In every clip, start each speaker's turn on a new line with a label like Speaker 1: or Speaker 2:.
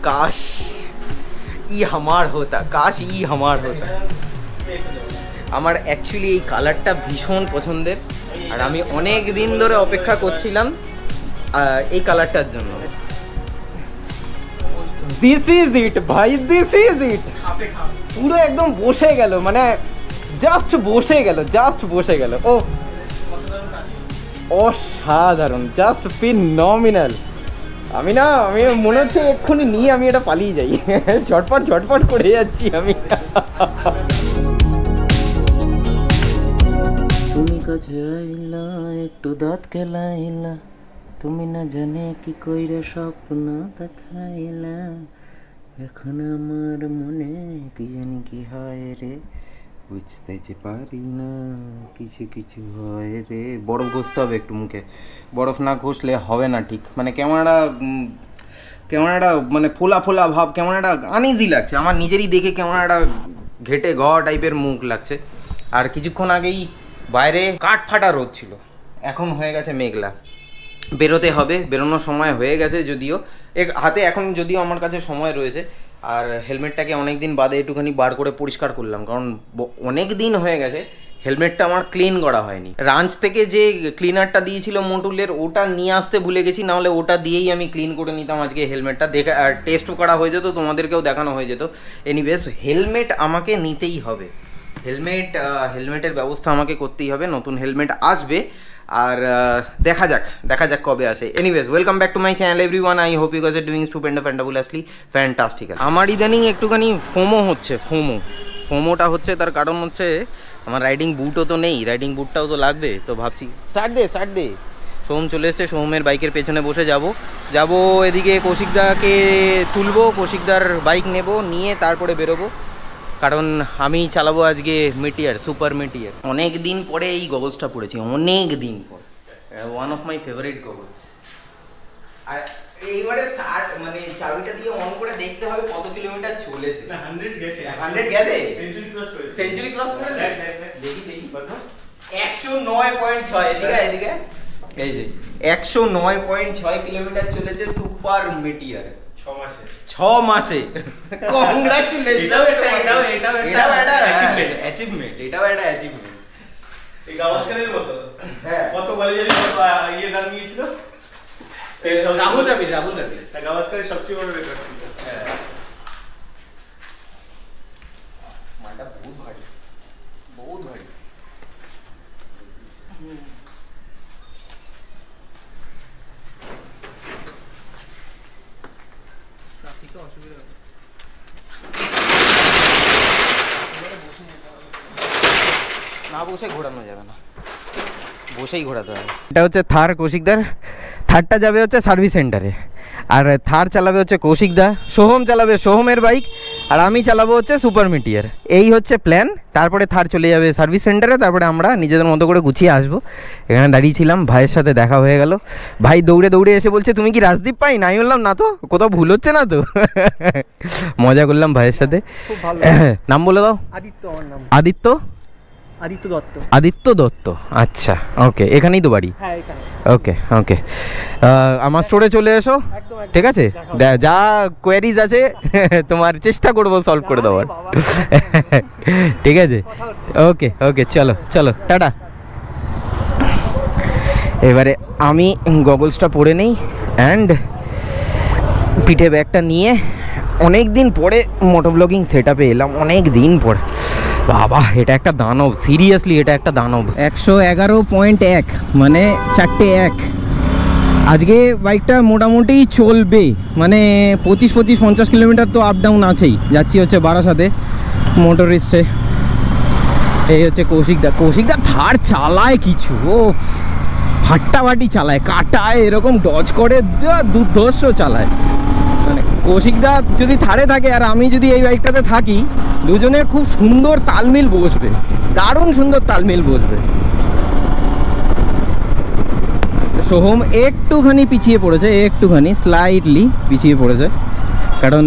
Speaker 1: काश ই হামার হতা, কাশ ই হামার হতা। আমার অ্যাকচুয়ালি এই কালারটা ভীষণ পছন্দের, আর আমি অনেক দিন ধরে অপেক্ষা করছিলাম এই কালারটার জন্য। দিস ইজ ইট ভাই, দিস ইজ ইট। পুরো একদম বসে গেল, মানে জাস্ট বসে গেল, জাস্ট বসে গেল। ও অসাধারণ, জাস্ট ফিনমিনাল। আমি মনে হচ্ছে এক্ষুনি নিয়ে আমি এটা পালিয়ে যাই, ঝটপট ঝটপট করে যাচ্ছি আমি। তুমি কাছে আইলা একটু দাঁত কেলাইলা, তুমি না জানে কি কইরে স্বপ্ন দেখাইলা, এখন আমার মনে কি জানি কি হয় রে, বুঝতে যে পারি না কিছু কিছু হয় রে। বরফ ঘষতে হবে একটু মুখে, বরফ না ঘষলে হবে না ঠিক, মানে কেমন একটা মানে ফোলা ফোলা ভাব, কেমন একটা আনইজি লাগছে আমার নিজেরই দেখে, কেমন একটা ঘেটে ঘ টাইপের মুখ লাগছে। আর কিছুক্ষণ আগেই বাইরে কাঠ ফাটা রোদ ছিল, এখন হয়ে গেছে মেঘলা, বেরোতে হবে, বেরোনোর সময় হয়ে গেছে যদিও, হাতে এখন যদিও আমার কাছে সময় রয়েছে। আর হেলমেটটাকে অনেক দিন বাদে একটুখানি বার করে পরিষ্কার করলাম, কারণ অনেক দিন হয়ে গেছে হেলমেটটা আমার ক্লিন করা হয়নি। রাঞ্চ থেকে যে ক্লিনারটা দিয়েছিল মোটুলের, ওটা নিয়ে আসতে ভুলে গেছি, নাহলে ওটা দিয়েই আমি ক্লিন করে নিতাম আজকে হেলমেটটা, দেখে আর টেস্টও করা হয়ে যেত, তোমাদেরকেও দেখানো হয়ে যেত। এনিওয়েজ হেলমেট আমাকে নিতেই হবে, হেলমেটের ব্যবস্থা আমাকে করতেই হবে, নতুন হেলমেট আসবে, আর দেখা যাক কবে আসে। Anyways welcome back to my channel everyone, I hope you guys are doing stupendous fantabulously fantastical. আমার ইদানিং একটুখানি ফোমোটা হচ্ছে, তার কারণ হচ্ছে আমার রাইডিং বুটও তো নেই, রাইডিং বুটটাও তো লাগবে, তো ভাবছি স্টার্ট দে। সোহম চলে এসছে, সোহমের বাইকের পেছনে বসে যাব এদিকে কৌশিকদাকে তুলবো, কৌশিকদার বাইক নিয়ে তারপরে বেরোবো, কারণ আমি চালাবো আজকে মিটিয়ার, সুপার মিটিয়ার। অনেক দিন পরে এই গগলসটা পড়েছি, অনেক দিন পর, one of my favourite goggles. আর এইবারে স্টার্ট মানে চাবিটা দিয়ে অন করে দেখতে হবে কত কিলোমিটার চলেছে। না 100 গেছে, 100 গেছে, সেঞ্চুরি ক্রস করেছে। দেখি কত, 109.6। এদিকে এই যে 109.6 কিলোমিটার চলেছে সুপার মিটিয়ার 6 মাসে। কংগ্রাচুলেশন, এটাও একটা অ্যাচিভমেন্ট। এই গাভাস্কারের মতো। হ্যাঁ, কত বলে জানি, কত ইয়ে রান নিয়েছিল রাহুল দ্রাবিড়। গাভাস্কারের সবচেয়ে বড় রেকর্ড ছিল। হ্যাঁ, মানটা বহুত ভারী। ট্রাফিকে অসুবিধা হবে, না বসে ঘোরানো যাবে না, বসেই ঘোরাতে হবে। এটা হচ্ছে থার কৌশিকদার, থারটা যাবে হচ্ছে সার্ভিস সেন্টারে, আর থার চালাবে হচ্ছে কৌশিকদা, সোহম চালাবে সোহমের বাইক, আর আমি চালাবো হচ্ছে সুপার মিটিয়ার। এই হচ্ছে প্ল্যান। তারপরে থার চলে যাবে সার্ভিস সেন্টারে, তারপরে আমরা নিজেদের মতো করে গুছিয়ে আসবো। এখানে দাঁড়িয়েছিলাম, ভাইয়ের সাথে দেখা হয়ে গেল, ভাই দৌড়ে এসে বলছে তুমি কি রাজদীপ পাই? নাই বললাম না তো, কোথাও ভুল হচ্ছে না তো। মজা করলাম ভাইয়ের সাথে। নাম বলে দাও। আদিত্য দত্ত। আচ্ছা, ওকে, এখানেই তো বাড়ি? ওকে, আমার স্টোরে চলে এসো, ঠিক আছে? যা কোয়ারিজ আছে তোমার চেষ্টা করবো সলভ করে দেওয়ার, ঠিক আছে? ওকে, চলো টাটা। এবারে আমি গগলসটা পরে নেই, অ্যান্ড পিঠে ব্যাগটা নিয়ে অনেক দিন পরে মোটো ব্লগিং সেট আপে এলাম, অনেক দিন পর। বাবা, এটা একটা দানব, সিরিয়াসলি এটা একটা দানব। 111.1 মানে 4টে 1। আজকে বাইকটা মোটামুটি চলবে, মানে 25-50 কিলোমিটার তো আপ ডাউন আছেই। যাচ্ছি হচ্ছে বারাসাতে মোটর রেস্টে। এই হচ্ছে কৌশিকদা থার চালায় কিছু, ও ফাটাফাটি চালায়, কাটায়, এরকম ডজ করে, দুর্ধর্ষ চালায়। মানে কৌশিকদা যদি থারে থাকে আর আমি যদি এই বাইকটাতে থাকি, দুজনের খুব সুন্দর তালমিল বসবে, দারুণ সুন্দর তালমিল বসবে। সোহম একটুখানি পিছিয়ে পড়েছে, স্লাইটলি পিছিয়ে পড়েছে, কারণ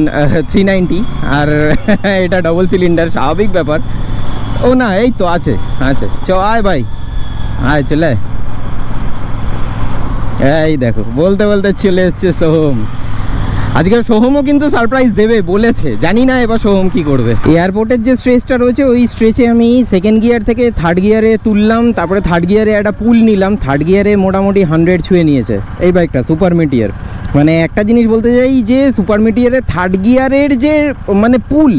Speaker 1: 390 আর এটা ডবল সিলিন্ডার, স্বাভাবিক ব্যাপার। ও না, এই তো আছে। আয় ভাই, আয় চলে। এই দেখো, বলতে চলে এসছে সোহম।
Speaker 2: আজকে সোহমও কিন্তু সারপ্রাইজ দেবে বলেছে, জানি না এবার সোহম কি করবে। এয়ারপোর্টের যে স্ট্রেচটা রয়েছে ওই স্ট্রেচে আমি সেকেন্ড গিয়ার থেকে থার্ড গিয়ারে তুললাম, তারপরে থার্ড গিয়ারে একটা পুল নিলাম। থার্ড গিয়ারে মোটামুটি 100 ছুঁয়ে নিয়েছে এই বাইকটা সুপার মিটিয়ার। মানে একটা জিনিস বলতে চাই যে সুপার মিটিয়ারের থার্ড গিয়ারের যে মানে পুল,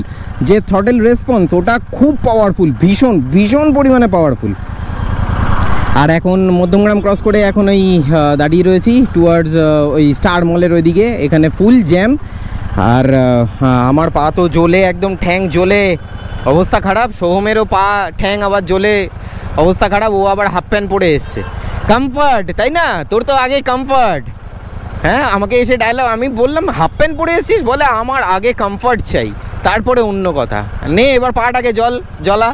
Speaker 2: যে থ্রটেল রেসপন্স, ওটা খুব পাওয়ারফুল, ভীষণ ভীষণ পরিমাণে পাওয়ারফুল। আর এখন মধ্যমগ্রাম ক্রস করে এখন ওই দাঁড়িয়ে রয়েছি টুয়ার্ডস ওই স্টার মলের ওইদিকে। এখানে ফুল জ্যাম, আর আমার পা তো জ্বলে একদম, ঠ্যাং জ্বলে অবস্থা খারাপ। সোহমেরও পা ঠ্যাং আবার জ্বলে অবস্থা খারাপ, ও আবার হাফ প্যান্ট পরে এসছে। কমফর্ট, তাই না? তোর তো আগে কমফর্ট। হ্যাঁ, আমাকে এসে ডায়লগ, আমি বললাম হাফ প্যান্ট পরে এসছিস, বলে আমার আগে কমফর্ট চাই, তারপরে অন্য কথা। নে এবার পাটাকে জ্বলা,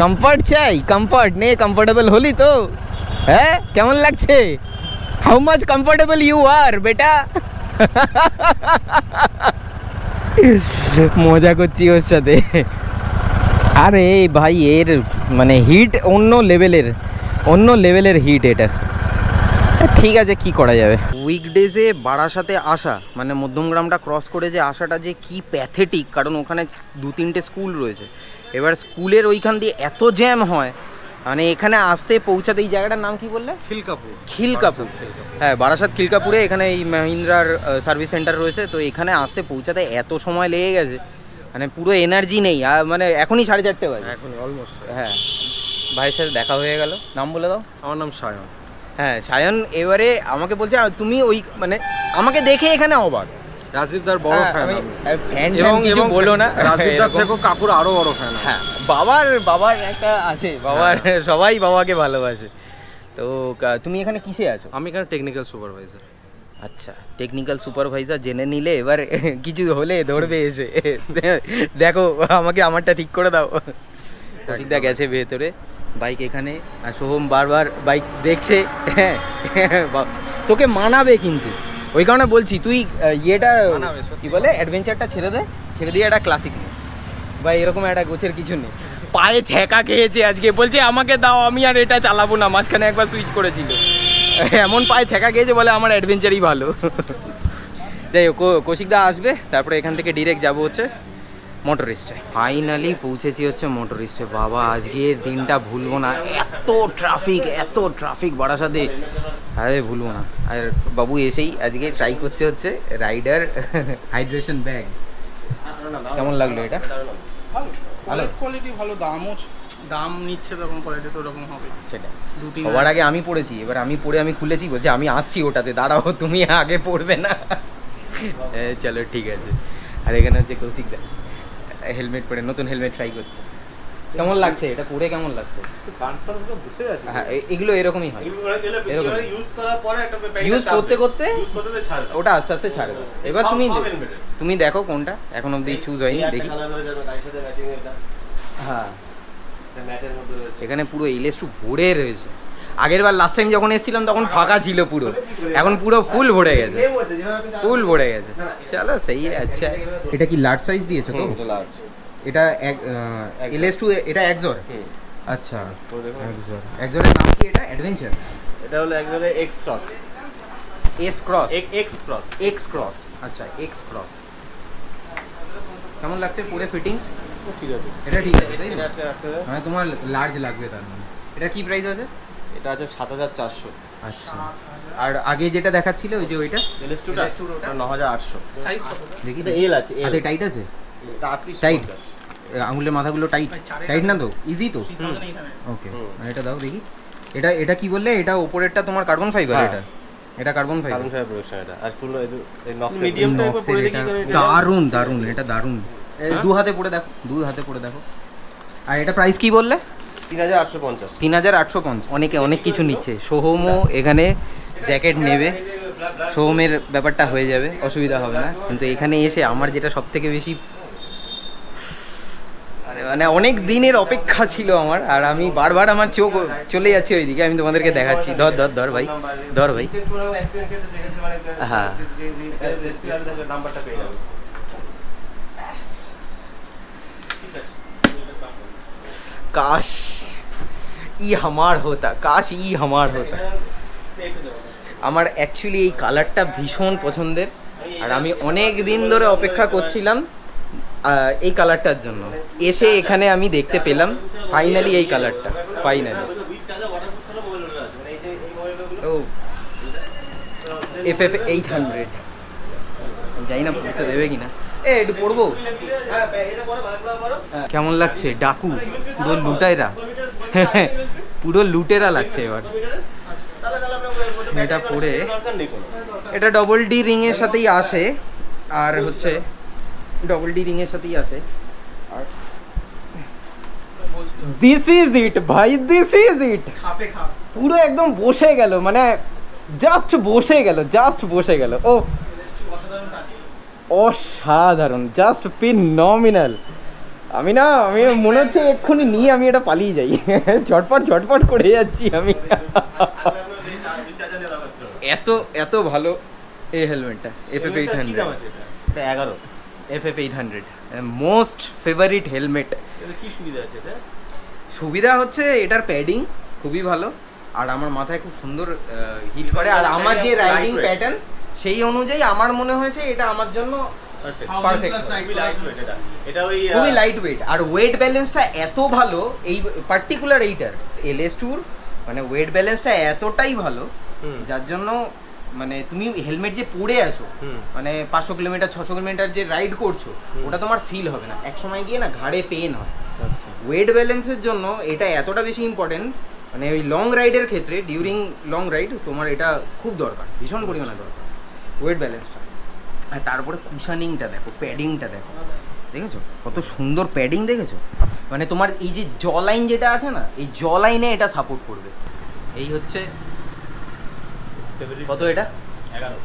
Speaker 2: কমফর্ট চাই, কমফর্ট নে। কমফর্টেবল হলি তো? হ্যাঁ, কেমন লাগছে? How much comfortable you are বেটা? মজা করছি ওর সাথে। আরে ভাই, এর মানে হিট অন্য লেভেলের হিট এটা। ঠিক আছে, কি করা যাবে। উইকডেজে বারাসাতে আসা মানে মধ্যমগ্রামটা ক্রস করে যে আসাটা যে কি প্যাথেটিক, কারণ ওখানে 2-3টে স্কুল রয়েছে। এবার স্কুলের ওইখান দিয়ে এত জ্যাম হয়, মানে এখানে আসতে পৌঁছাতে, এই জায়গাটার নাম কি বললে? খিলকাপুর। হ্যাঁ, বারাসাত খিলকাপুরে এখানে এই মাহিন্দ্রার সার্ভিস সেন্টার রয়েছে। তো এখানে আসতে পৌঁছাতে এত সময় লেগে গেছে, মানে পুরো এনার্জি নেই। আর মানে এখনই 4:30 বাজে, এখন অলমোস্ট। হ্যাঁ, ভাইয়ের সাথে দেখা হয়ে গেল। নাম বলে দাও। আমার নাম সায়ন। হ্যাঁ, সায়ন এবারে আমাকে বলছে তুমি ওই মানে আমাকে দেখে এখানে অবাক।
Speaker 3: রাজীবদার বড় ফ্যান
Speaker 2: এবং কিছু বলো না,
Speaker 3: রাজীবদার থেকেও কাকুর আরো বড় ফ্যান।
Speaker 2: হ্যাঁ, বাবার একটা আছে, বাবার সবাই বাবাকে ভালোবাসে। তো তুমি এখানে কিসে আছো?
Speaker 3: আমি এখানে টেকনিক্যাল সুপারভাইজার।
Speaker 2: আচ্ছা, টেকনিক্যাল সুপারভাইজার জেনে নিলে এবার কিছু হলে ধরবে এসে, দেখো আমাকে আমারটা ঠিক করে দাও। ঠিকঠাক গেছে ভেতরে বাইক এখানে, আর সোহম বারবার বাইক দেখছে। হ্যাঁ, তোকে মানাবে কিন্তু, ওই কারণে বলছি তুই ইয়েটা কি বলে অ্যাডভেঞ্চারটা ছেড়ে দিয়ে একটা ক্লাসিক নে বা এরকম একটা গোছের কিছু নেই। পায়ে ছ্যাঁকা খেয়েছে আজকে, বলছে আমাকে দাও, আমি আর এটা চালাবো না। মাঝখানে একবার সুইচ করেছিল, এমন পায়ে ছ্যাঁকা খেয়েছে, বলে আমার অ্যাডভেঞ্চারই ভালো। যাই হোক, কৌশিকদা আসবে, তারপরে এখান থেকে ডিরেক্ট যাবো হচ্ছে মোটর রেস্টে। ফাইনালি পৌঁছেছি হচ্ছে মোটর রেস্টে। বাবা, আজকের দিনটা ভুলবো না, এত ট্রাফিক বারাসাতে, আরে ভুলবো না। আর বাবু এসেই আজকে ট্রাই করছে হচ্ছে রাইডার হাইড্রেশন ব্যাগ। কেমন লাগলো এটা? ভালো
Speaker 4: কোয়ালিটি, ভালো দাম নিচ্ছে, তখন কোয়ালিটি তো ওরকম হবে।
Speaker 2: সেটা সবার আগে আমি পড়েছি, এবার আমি খুলেছি, বলছি আমি আসছি ওটাতে, দাঁড়াও তুমি আগে পড়বে না। চলো ঠিক আছে। আর এখানে হচ্ছে কৌশিকদা হেলমেট পরে, নতুন হেলমেট ট্রাই করছে। কেমন লাগছে এটা পরে? কেমন লাগছে? হ্যাঁ, এগুলো এরকমই হয়, এরকম ইউজ করতে করতে ওটা আস্তে আস্তে ছাড়ে দেবে। এবার তুমি দেখো কোনটা, এখন অব্দি চুজ হয়নি, দেখি। হ্যাঁ, এখানে পুরো এলএস2 ভরে রয়েছে। আগের বার লাস্ট টাইম যখন এসেছিলাম তখন ফাঁকা ছিল পুরো, এখন পুরো ফুল ভরে গেছে, চলো সেই। আচ্ছা, এটা কি লার্জ সাইজ দিয়েছো তো? এটা এলএস2, এটা এক্সর। আচ্ছা, এক্সরের নাম কি? এটা অ্যাডভেঞ্চার,
Speaker 4: এটা হলো একবারে এক্স ক্রস।
Speaker 2: আচ্ছা, এক্স ক্রস। কেমন লাগছে পুরো ফিটিংস?
Speaker 4: ঠিক আছে,
Speaker 2: এটা ঠিক আছে তাই না? মানে তোমার লার্জ লাগবে তার মানে। এটা কি প্রাইস আছে?
Speaker 4: এটা আছে 7400।
Speaker 2: আচ্ছা, আর আগে যেটা দেখাচ্ছিল ওই যে ওইটা
Speaker 4: এলএস2টা 9800। সাইজ কত?
Speaker 2: দেখি,
Speaker 4: এটা এল আছে,
Speaker 2: হাতে টাইট আছে?
Speaker 4: এটা 38
Speaker 2: টাইট, আঙুলের মাথাগুলো টাইট না তো? ইজি তো? ওকে, এটা দাও দেখি। এটা কি বললে? এটা উপরেরটা তোমার কার্বন ফাইবার? এটা কার্বন ফাইবার
Speaker 4: প্রোডাকশন এটা। আর ফুল এই নক্স
Speaker 2: মিডিয়ামটা একবার পরে দেখি। দারুন, এটা দারুন। দু হাতে পড়ে দেখো। আর এটা প্রাইস কি বললে?
Speaker 4: 3850।
Speaker 2: 3850। অনেক কিছু নিচ্ছে। সোহমও এখানে জ্যাকেট নেবে, সোহমের ব্যাপারটা হয়ে যাবে, অসুবিধা হবে না। কিন্তু এখানে এসে আমার যেটা সব থেকে বেশি মানে অনেক দিনের অপেক্ষা ছিল আমার, আর আমি বারবার আমার চোখ চলে যাচ্ছে ওইদিকে। আমি তোমাদেরকে দেখাচ্ছি। ধর ভাই। হ্যাঁ,
Speaker 4: নাম্বারটা পেয়ে যাবে।
Speaker 2: काश ये हमार होता। আমার অ্যাকচুয়ালি এই কালারটা ভীষণ পছন্দের। আর আমি অনেক দিন ধরে অপেক্ষা করছিলাম এই কালারটার জন্য। এসে এখানে আমি দেখতে পেলাম ফাইনালি এই কালারটা, ফাইনালি। ও FF 800, জানি না পড়তে দেবে কিনা। একটু পড়বো। কেমন লাগছে? ডাকু পুরো লুটাইরা, পুরো লুটেরা লাগছে এবার। এটা পরে এটা ডবল ডি রিং এর সাথেই আসে, আর হচ্ছে ডবল ডি রিং এর সাথেই আসে। আর দিস ইজ ইট ভাই, দিস ইজ ইট। পুরো একদম বসে গেল, মানে জাস্ট বসে গেল, জাস্ট বসে গেল। ও অসাধারণ, জাস্ট ফিনমিনাল। আমি মনে হচ্ছে এক্ষুনি নিয়ে আমি এটা পালিয়ে যাই, ঝটপট ঝটপট করে যাচ্ছি আমি। এত ভালো এই হেলমেটটা FF 800। FF 800 most favourite helmet.
Speaker 1: কি সুবিধা আছে এটা?
Speaker 2: সুবিধা হচ্ছে এটার প্যাডিং খুবই ভালো, আর আমার মাথায় খুব সুন্দর হিট করে। আর আমার যে রাইডিং প্যাটার্ন সেই অনুযায়ী আমার মনে হয়েছে এটা আমার জন্য পারফেক্ট। খুবই লাইট ওয়েট, আর ওয়েট ব্যালেন্সটা এত ভালো এই পার্টিকুলার এইটার LS2-র, মানে ওয়েট ব্যালেন্সটা এতটাই ভালো যার জন্য মানে তুমি হেলমেট যে পরে আছো, মানে 500 কিলোমিটার 600 কিলোমিটার যে রাইড করছো, ওটা তোমার ফিল হবে না। এক সময় গিয়ে না ঘাড়ে পেন হয়। ওয়েট ব্যালেন্সের জন্য এটা এতটা বেশি ইম্পর্টেন্ট, মানে ওই লং রাইডের ক্ষেত্রে, ডিউরিং লং রাইড তোমার এটা খুব দরকার, ভীষণ পরিমাণে দরকার ওয়েট ব্যালেন্সটা। আর তারপরে কুশানিংটা দেখো, প্যাডিংটা দেখো, দেখেছো কত সুন্দর প্যাডিং, দেখেছো? মানে তোমার এই যে জ লাইন যেটা আছে না, এই জ লাইনে এটা সাপোর্ট করবে। এই হচ্ছে কত, এটা
Speaker 1: 11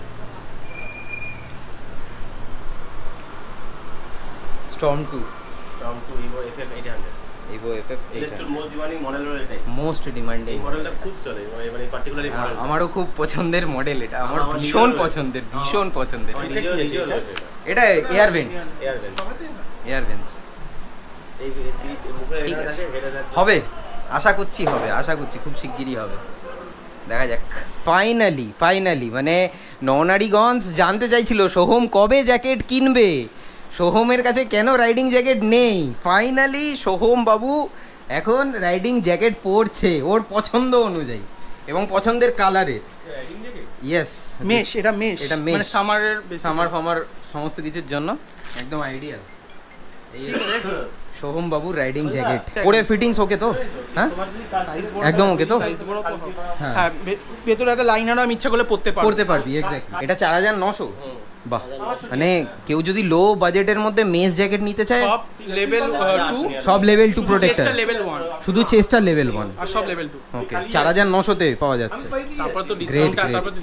Speaker 2: storm 2
Speaker 1: Evo FF 800।
Speaker 2: Evo FF 800
Speaker 1: most demanding model হলো এটাই।
Speaker 2: মোস্ট ডিমান্ডিং
Speaker 1: এই মডেলটা খুব চলে, মানে পার্টিকুলারলি মডেল।
Speaker 2: আমারও খুব পছন্দের মডেল এটা, আমার ভীষণ পছন্দের, ভীষণ পছন্দের। এটা এয়ার ভেন্টস, এয়ার ভেন্টস
Speaker 1: এই চিজ মুখে এটা আছে, এটা
Speaker 2: হবে, আশা করছি হবে, আশা করছি খুব শিগগিরই হবে, দেখা যাক। ফাইনালি মানে ননারীগঞ্জ জানতে চাইছিল সোহম কবে জ্যাকেট কিনবে, সোহমের কাছে কেন রাইডিং জ্যাকেট নেই। ফাইনালি সোহম বাবু এখন রাইডিং জ্যাকেট পরছে ওর পছন্দ অনুযায়ী এবং পছন্দের কালারের। ইয়েস,
Speaker 4: মেশ, এটা মেশ,
Speaker 2: এটা
Speaker 4: মানে
Speaker 2: মেশ,
Speaker 4: সামারের
Speaker 2: সামার ফামার সমস্ত কিছুর জন্য একদম আইডিয়াল। এই হচ্ছে সোহম বাবুর রাইডিং জ্যাকেট। পরে ফিটিংস ওকে তো? হ্যাঁ একদম ওকে তো?
Speaker 4: হ্যাঁ, ভেতরে একটা লাইনারও আমি ইচ্ছা করলে
Speaker 2: পড়তে পারবি। এক্স্যাক্টলি, এটা 4900। বাহ, মানে কেউ যদি লো বাজেটের মধ্যে মেস জ্যাকেট নিতে চায়,
Speaker 4: সব লেভেল 2,
Speaker 2: সব লেভেল 2 প্রোটেক্টর,
Speaker 4: লেভেল 1,
Speaker 2: শুধু চেস্টটা লেভেল 1
Speaker 4: আর সব লেভেল 2।
Speaker 2: ওকে, 4900 তে পাওয়া যাচ্ছে।
Speaker 4: তারপর তো
Speaker 2: গ্রেট,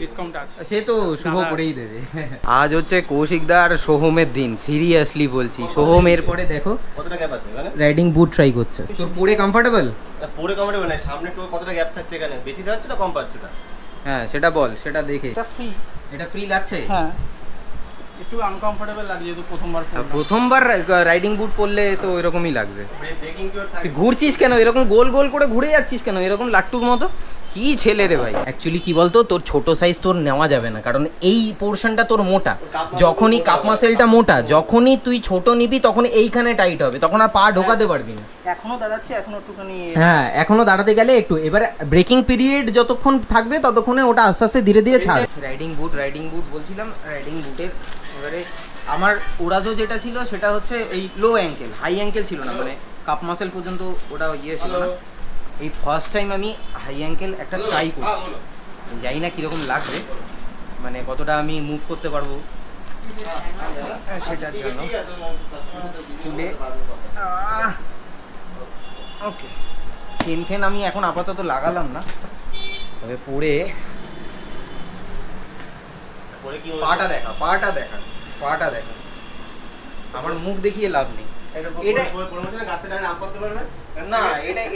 Speaker 4: ডিসকাউন্ট আছে,
Speaker 2: সে তো শুভ করেই দেবে। আজ হচ্ছে কৌশিকদার সোহমের দিন, সিরিয়াসলি বলছি। সোহম এরপরে দেখো
Speaker 1: কতটা গ্যাপ আছে এখানে,
Speaker 2: রাইডিং বুট ট্রাই করছে। তোর পরে কমফোর্টেবল?
Speaker 1: পরে কমফোর্টেবল না, সামনে তো কতটা গ্যাপ থাকছে এখানে, বেশি থাকছে না কম পাচ্ছে না?
Speaker 2: হ্যাঁ সেটা বল, সেটা দেখে।
Speaker 4: এটা ফ্রি,
Speaker 2: এটা ফ্রি লাগছে?
Speaker 4: হ্যাঁ একটু আনকমফোর্টেবল লাগে যেহেতু
Speaker 2: প্রথমবার রাইডিং বুট পরলে তো এরকমই লাগবে।
Speaker 1: ব্রেকিং কি ওর থাকে?
Speaker 2: ঘুরছিস কেন এরকম, গোল গোল করে ঘুরে যাচ্ছিস কেন এরকম লাট্টুর মতো? কি ছেলে রে ভাই। অ্যাকচুয়ালি কি বলতো, তোর ছোট সাইজ তোর নেওয়া যাবে না, কারণ এই পোর্শনটা তোর মোটা। যখনই কাপ মাসেলটা মোটা, যখনই তুই ছোট নিবি তখন এইখানে টাইট হবে, তখন আর পা ঢোকাতে পারবি না।
Speaker 4: এখনো দাঁড়াচ্ছে, এখনো একটুখানি,
Speaker 2: হ্যাঁ এখনো দাঁড়াতে গেলে একটু, এবার ব্রেকিং পিরিয়ড যতক্ষণ থাকবে ততক্ষণে ওটা আস্তে আস্তে ধীরে ধীরে ছাড়। রাইডিং বুট বলছিলাম, রাইডিং বুটের এবারে আমার ওরাজো যেটা ছিল সেটা হচ্ছে এই লো অ্যাঙ্কেল, হাই অ্যাঙ্কেল ছিল না, মানে কাপ মাসেল পর্যন্ত ওটা ইয়ে ছিল না। এই ফার্স্ট টাইম আমি হাই অ্যাঙ্কেল একটা ট্রাই করছি, জানি না কীরকম লাগবে, মানে কতটা আমি মুভ করতে পারবো সেটার জন্য। তুলে ওকে, চেন ফেন আমি এখন আপাতত লাগালাম না, তবে পরে পাটা দেখা, আমার মুখ দেখিয়ে লাভ নেই। না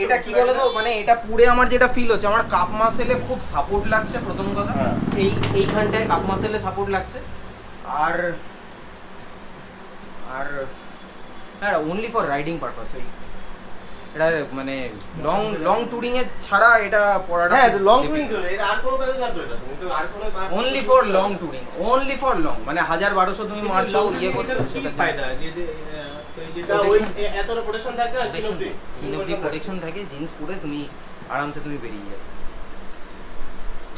Speaker 2: এটা কি বলতো, মানে এটা পুরে আমার যেটা ফিল হচ্ছে, আমার কাপ মাসেলে খুব সাপোর্ট লাগছে প্রথম কথা, এইখানটায় কাপ মাসেলে সাপোর্ট লাগছে। আর হ্যাঁ, অনলি ফর রাইডিং পারপাস, এটা মানে লং লং টুরিং এ ছাড়া এটা পড়াটা
Speaker 5: হ্যাঁ লং টুরিং চলে এর আর কোনো কাজে না তো এটা তুমি তো আর কোনো
Speaker 2: only for long touring, only for long, মানে 1000-1200 তুমি মারছো ইয়ে করছো সেটা
Speaker 5: ফায়দা যে যেটা ওই এতটা প্রোটেকশন থাকছে না
Speaker 2: সিনবদি প্রোটেকশন থাকে, জিন্স পরে তুমি আরামসে তুমি বেরিয়ে যাবে।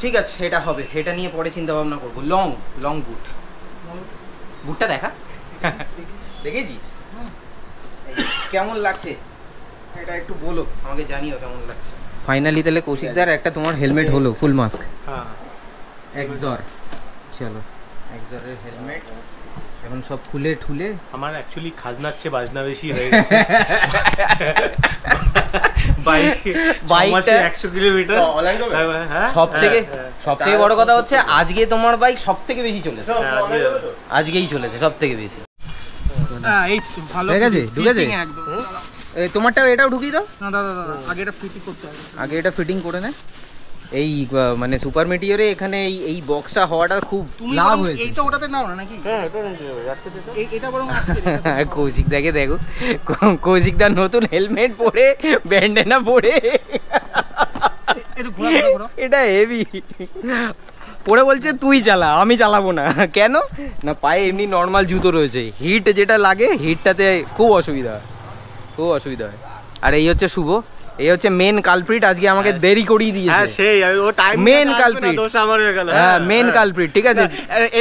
Speaker 2: ঠিক আছে, এটা হবে, এটা নিয়ে পরে চিন্তা ভাবনা করবো। লং লং বুট, বুটটা দেখা দেখেছিস কেমন লাগছে এটা একটু বলো আমাকে, জানিও কেমন লাগছে। ফাইনালি তাহলে কৌশিকদার একটা তোমার হেলমেট হলো, ফুল মাস্ক।
Speaker 5: হ্যাঁ
Speaker 2: এক্সর, চলো এক্সরের হেলমেট এখন সব খুলে ঠুলে।
Speaker 5: আমার অ্যাকচুয়ালি খাজনার চেয়ে বাজনা বেশি হয়ে গেছে। বাইকটা 100 কিলোমিটার
Speaker 2: সবথেকে বড় কথা হচ্ছে আজকে তোমার বাইক সবথেকে বেশি চলেছে, আজকেই চলেছে সবথেকে বেশি।
Speaker 4: এই তো ভালো
Speaker 2: হয়ে গেছে, ঢুকেছে
Speaker 4: একদম।
Speaker 2: তোমারটাও এটাও ঢুকিয়ে দাও
Speaker 4: না দাদা দাদা আগে এটা ফিটিং করতে হবে,
Speaker 2: আগে এটা ফিটিং করে নে। এই মানে সুপার মেটিওরে এখানে এই বক্সটা হওয়াটা খুব লাভ হয়েছে।
Speaker 4: এইটা ওটাতে নাও না নাকি?
Speaker 5: হ্যাঁ এটা নিয়ে যাবে,
Speaker 4: এটা বরং আজকে
Speaker 2: কৌশিক দাকে দেখো, কৌশিক দার নতুন হেলমেট পরে ব্যান্ডেনা পরে
Speaker 4: একটু ঘোরা ঘোরা।
Speaker 2: এটা হেভি পরে বলছে তুই চালা, আমি চালাবো না। কেন না, পায়ে এমনি নর্মাল জুতো রয়েছে, হিট যেটা লাগে হিটটাতে খুব অসুবিধা হয়, খুব অসুবিধা হয়। আর এই হচ্ছে শুভ, এই হচ্ছে মেন কালপ্রিট, আজকে আমাকে দেরি করিয়ে দিয়েছে।
Speaker 5: হ্যাঁ সেই ও টাইম
Speaker 2: মেন কালপ্রিট,
Speaker 5: দোষ আমার হয়ে গেল।
Speaker 2: হ্যাঁ মেন কালপ্রিট, ঠিক আছে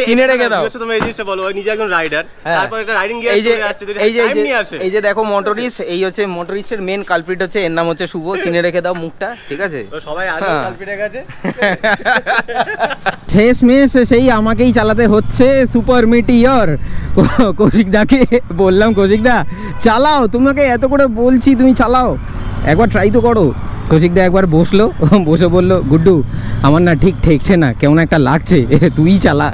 Speaker 2: চিনে রেখে দাও।
Speaker 5: তুমি এই জিনিসটা বলো, নিজে একজন রাইডার, তারপর একটা রাইডিং গিয়ার চলে আসছে, যদি টাইম নিয়ে আসে।
Speaker 2: এই যে দেখো মোটরিস্ট, এই হচ্ছে মোটরিস্টের মেন কালপ্রিট হচ্ছে, এর নাম হচ্ছে শুভ, চিনে রেখে দাও মুখটা, ঠিক আছে?
Speaker 5: তো সবাই আগে কালপ্রিটের কাছে
Speaker 2: শেষ মেশ সেই আমাকেই চালাতে হচ্ছে সুপার মিটিওর। কৌশিক দাকে বললাম, কৌশিক দা চালাও, তোমাকে এত করে বলছি তুমি চালাও, একবার ট্রাই তো করো। কৌশিক দা একবার বসলো, বসে বললো গুড্ডু আমার না ঠিক ঠেকছে না, কেমন একটা লাগছে, তুই চালা।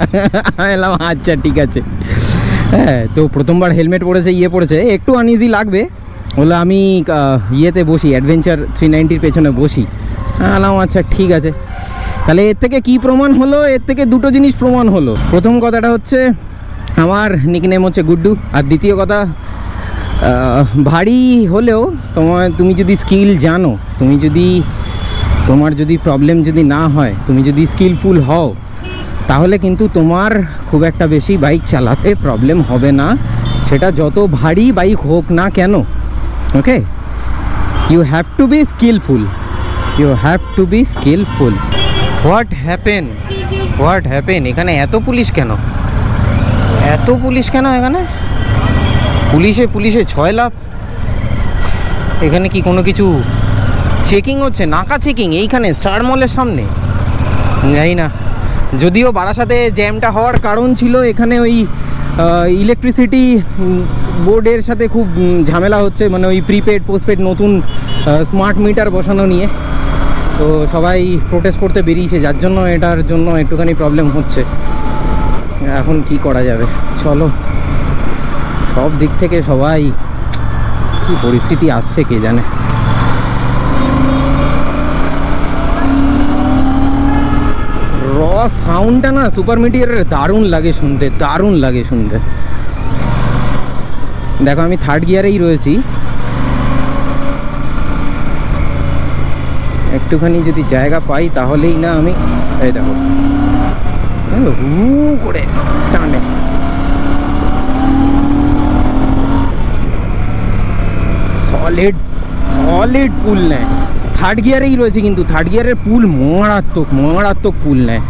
Speaker 2: এলাম আচ্ছা ঠিক আছে। হ্যাঁ তো প্রথমবার হেলমেট পরেছে, ইয়ে পড়েছে, একটু আনইজি লাগবে, বললো আমি ইয়েতে বসি, অ্যাডভেঞ্চার 390-র পেছনে বসি। এলাম আচ্ছা ঠিক আছে। তাহলে এর থেকে কি প্রমাণ হলো? এর থেকে দুটো জিনিস প্রমাণ হলো। প্রথম কথাটা হচ্ছে আমার নিকনেম হচ্ছে গুড্ডু, আর দ্বিতীয় কথা ভারী হলেও তুমি যদি স্কিল জানো, তোমার যদি প্রবলেম যদি না হয়, তুমি যদি স্কিলফুল হও, তাহলে কিন্তু তোমার খুব একটা বেশি বাইক চালাতে প্রবলেম হবে না, সেটা যত ভারী বাইক হোক না কেন। Okay, you have to be skilful, you have to be skilful. What happen? এখানে এত পুলিশ কেন, এত পুলিশ কেন? এখানে পুলিশে 6 লাখ। এখানে কি কোনো কিছু চেকিং হচ্ছে? নাকা চেকিং এইখানে স্টার মলের সামনে? জানি না, যদিও বারাসাতে জ্যামটা হওয়ার কারণ ছিল এখানে ওই ইলেকট্রিসিটি বোর্ডের সাথে খুব ঝামেলা হচ্ছে, মানে ওই প্রিপেড পোস্টপেড নতুন স্মার্ট মিটার বসানো নিয়ে, তো সবাই প্রোটেস্ট করতে বেরিয়েছে, যার জন্য এটার জন্য একটুখানি প্রবলেম হচ্ছে। এখন কি করা যাবে, চলো, সব দিক থেকে সবাই কি পরিস্থিতি আসছে কে জানে। র সাউন্ডটা না সুপার মিটিওরের দারুণ লাগে শুনতে, দেখো আমি 3rd গিয়ারেই রয়েছি, একটুখানি যদি জায়গা পাই তাহলেই না আমি, এই দেখো হু করে টানে। সলিড পুল নেয়, 3rd গিয়ারেই রয়েছে, কিন্তু 3rd গিয়ারের পুল মারাত্মক পুল নেয়।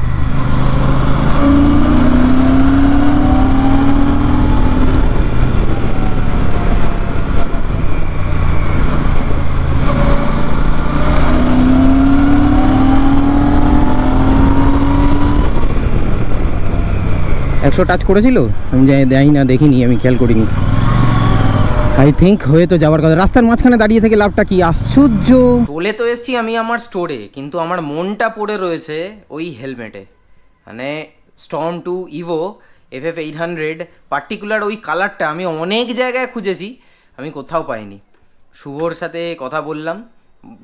Speaker 2: একশো টাচ করেছিল, আমি যাই না, দেখিনি, আমি খেয়াল করিনি। আই থিঙ্ক হয়ে তো যাওয়ার কথা। রাস্তার মাঝখানে দাঁড়িয়ে থেকে লাভটা কি? আশ্চর্য। বলে তো এসছি আমি আমার স্টোরে, কিন্তু আমার মনটা পড়ে রয়েছে ওই হেলমেটে, মানে স্টর্ম 2 ইভো FF 800 পার্টিকুলার ওই কালারটা আমি অনেক জায়গায় খুঁজেছি, আমি কোথাও পাইনি। শুভর সাথে কথা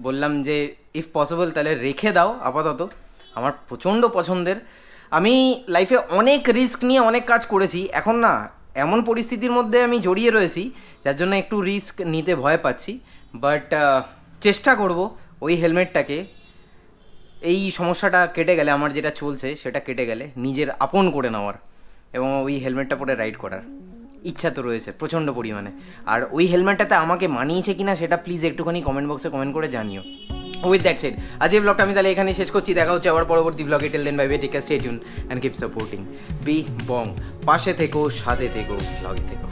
Speaker 2: বললাম যে ইফ পসিবল তাহলে রেখে দাও আপাতত, আমার প্রচণ্ড পছন্দের। আমি লাইফে অনেক রিস্ক নিয়ে অনেক কাজ করেছি, এখন না এমন পরিস্থিতির মধ্যে আমি জড়িয়ে রয়েছি যার জন্য একটু রিস্ক নিতে ভয় পাচ্ছি, বাট চেষ্টা করব ওই হেলমেটটাকে এই সমস্যাটা কেটে গেলে, আমার যেটা চলছে সেটা কেটে গেলে নিজের আপন করে নেওয়ার এবং ওই হেলমেটটা পরে রাইড করার ইচ্ছা তো রয়েছে প্রচণ্ড পরিমাণে। আর ওই হেলমেটটাতে আমাকে মানিয়েছে কিনা সেটা প্লিজ একটুখানি কমেন্ট বক্সে কমেন্ট করে জানিও। উইথ দ্যাট সেড আজ এই ব্লগটা আমি তাহলে এখানে শেষ করছি। দেখা হচ্ছে আবার পরবর্তী ব্লগে। Till then bye bye, take care, stay tune and keep supporting B Bong. পাশে থেকো, সাথে থেকো, ব্লগে থেকো।